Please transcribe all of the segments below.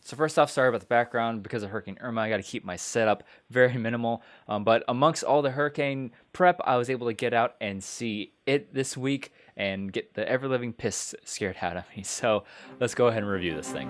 So first off, sorry about the background. Because of Hurricane Irma, I got to keep my setup very minimal. But amongst all the hurricane prep, I was able to get out and see it this week and get the ever-living piss scared out of me. So let's go ahead and review this thing.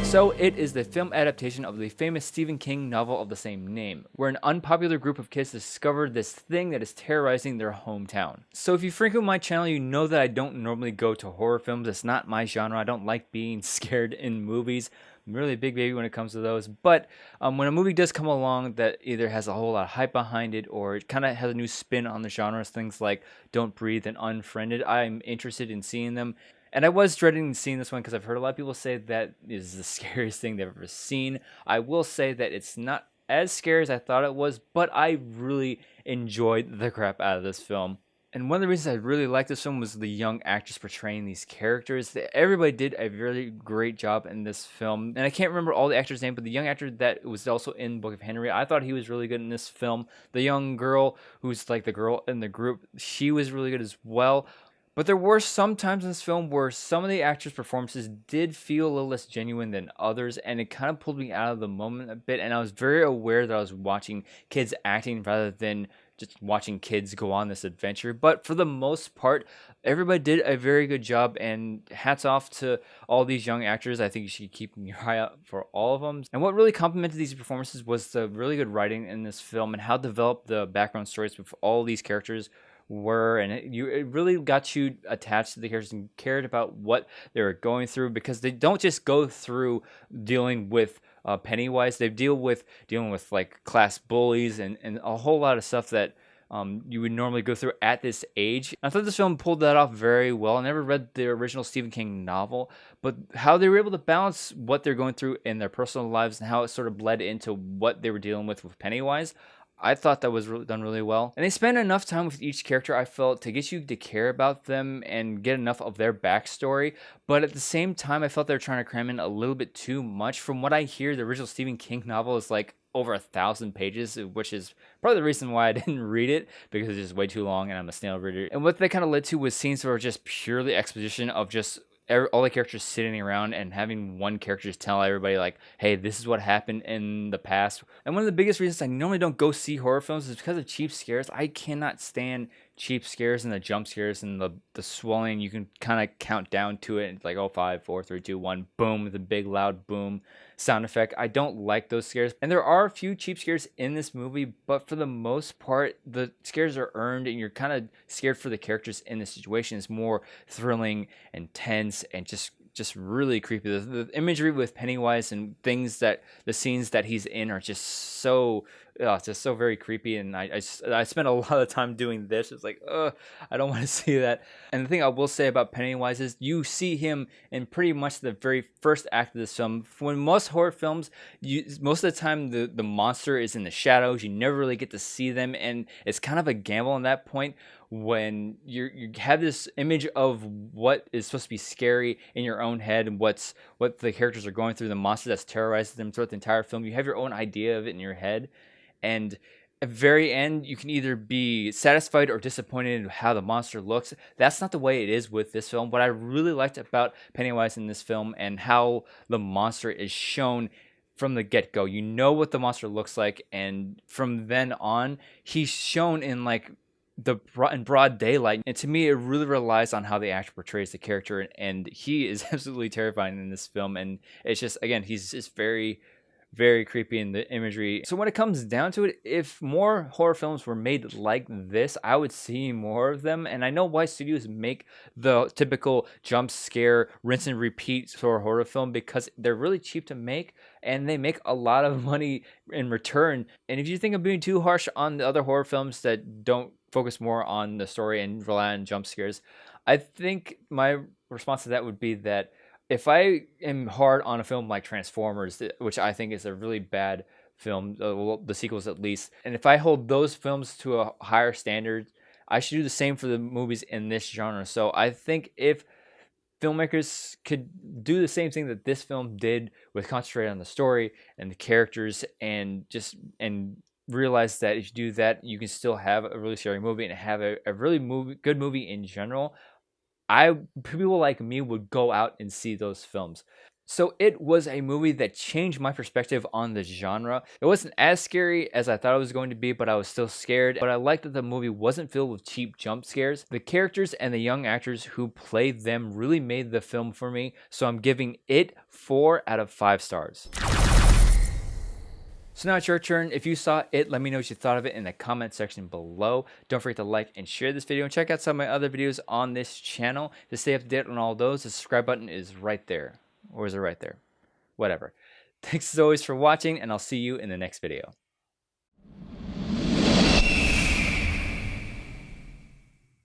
So it is the film adaptation of the famous Stephen King novel of the same name, where an unpopular group of kids discovered this thing that is terrorizing their hometown. So if you frequent my channel, you know that I don't normally go to horror films. It's not my genre. I don't like being scared in movies. I'm really a big baby when it comes to those. But when a movie does come along that either has a whole lot of hype behind it or it kind of has a new spin on the genres, things like Don't Breathe and Unfriended, I'm interested in seeing them. And I was dreading seeing this one because I've heard a lot of people say that is the scariest thing they've ever seen. I will say that it's not as scary as I thought it was, but I really enjoyed the crap out of this film. And one of the reasons I really liked this film was the young actress portraying these characters. Everybody did a really great job in this film. And I can't remember all the actors' names, but the young actor that was also in Book of Henry, I thought he was really good in this film. The young girl who's like the girl in the group, she was really good as well. But there were some times in this film where some of the actors' performances did feel a little less genuine than others, and it kind of pulled me out of the moment a bit, and I was very aware that I was watching kids acting rather than just watching kids go on this adventure. But for the most part, everybody did a very good job, and hats off to all these young actors. I think you should keep your eye out for all of them. And what really complemented these performances was the really good writing in this film and how developed the background stories with all these characters were, and it really got you attached to the characters and cared about what they were going through, because they don't just go through dealing with Pennywise. They dealing with like class bullies and a whole lot of stuff that you would normally go through at this age. I thought this film pulled that off very well. I never read the original Stephen King novel, but how they were able to balance what they're going through in their personal lives and how it sort of bled into what they were dealing with Pennywise, I thought that was done really well. And they spent enough time with each character, I felt, to get you to care about them and get enough of their backstory. But at the same time, I felt they were trying to cram in a little bit too much. From what I hear, the original Stephen King novel is like over 1,000 pages, which is probably the reason why I didn't read it, because it's just way too long and I'm a snail reader. And what that kind of led to was scenes that were just purely exposition of just all the characters sitting around and having one character just tell everybody like, hey, this is what happened in the past. And one of the biggest reasons I normally don't go see horror films is because of cheap scares. I cannot stand cheap scares and the jump scares and the swelling. You can kind of count down to it. It's like, oh, 5, 4, 3, 2, 1, boom, the big loud boom sound effect. I don't like those scares. And there are a few cheap scares in this movie, but for the most part, the scares are earned and you're kind of scared for the characters in the situation. It's more thrilling and tense and just really creepy. The imagery with Pennywise and things that the scenes that he's in are just so it's just so very creepy, and I spent a lot of time doing this. It's like, I don't want to see that. And the thing I will say about Pennywise is you see him in pretty much the very first act of this film. When most horror films, most of the time the monster is in the shadows. You never really get to see them, and it's kind of a gamble on that point when you have this image of what is supposed to be scary in your own head and what the characters are going through, the monster that's terrorizing them throughout the entire film. You have your own idea of it in your head, and at the very end, you can either be satisfied or disappointed in how the monster looks. That's not the way it is with this film. What I really liked about Pennywise in this film and how the monster is shown from the get-go. You know what the monster looks like, and from then on, he's shown in like in broad daylight. And to me, it really relies on how the actor portrays the character, and he is absolutely terrifying in this film. And it's just, again, he's just very, very creepy in the imagery. So when it comes down to it, if more horror films were made like this, I would see more of them. And I know why studios make the typical jump scare, rinse and repeat sort of horror film, because they're really cheap to make and they make a lot of money in return. And if you think of being too harsh on the other horror films that don't focus more on the story and rely on jump scares, I think my response to that would be that if I am hard on a film like Transformers, which I think is a really bad film, the sequels at least, and if I hold those films to a higher standard, I should do the same for the movies in this genre. So I think if filmmakers could do the same thing that this film did, with concentrate on the story and the characters, and realize that if you do that, you can still have a really scary movie and have a really good movie in general, people like me would go out and see those films. So it was a movie that changed my perspective on the genre. It wasn't as scary as I thought it was going to be, but I was still scared. But I liked that the movie wasn't filled with cheap jump scares. The characters and the young actors who played them really made the film for me. So I'm giving it 4 out of 5 stars. So now it's your turn. If you saw it, let me know what you thought of it in the comment section below. Don't forget to like and share this video and check out some of my other videos on this channel. To stay up to date on all those, the subscribe button is right there. Or is it right there? Whatever. Thanks as always for watching, and I'll see you in the next video.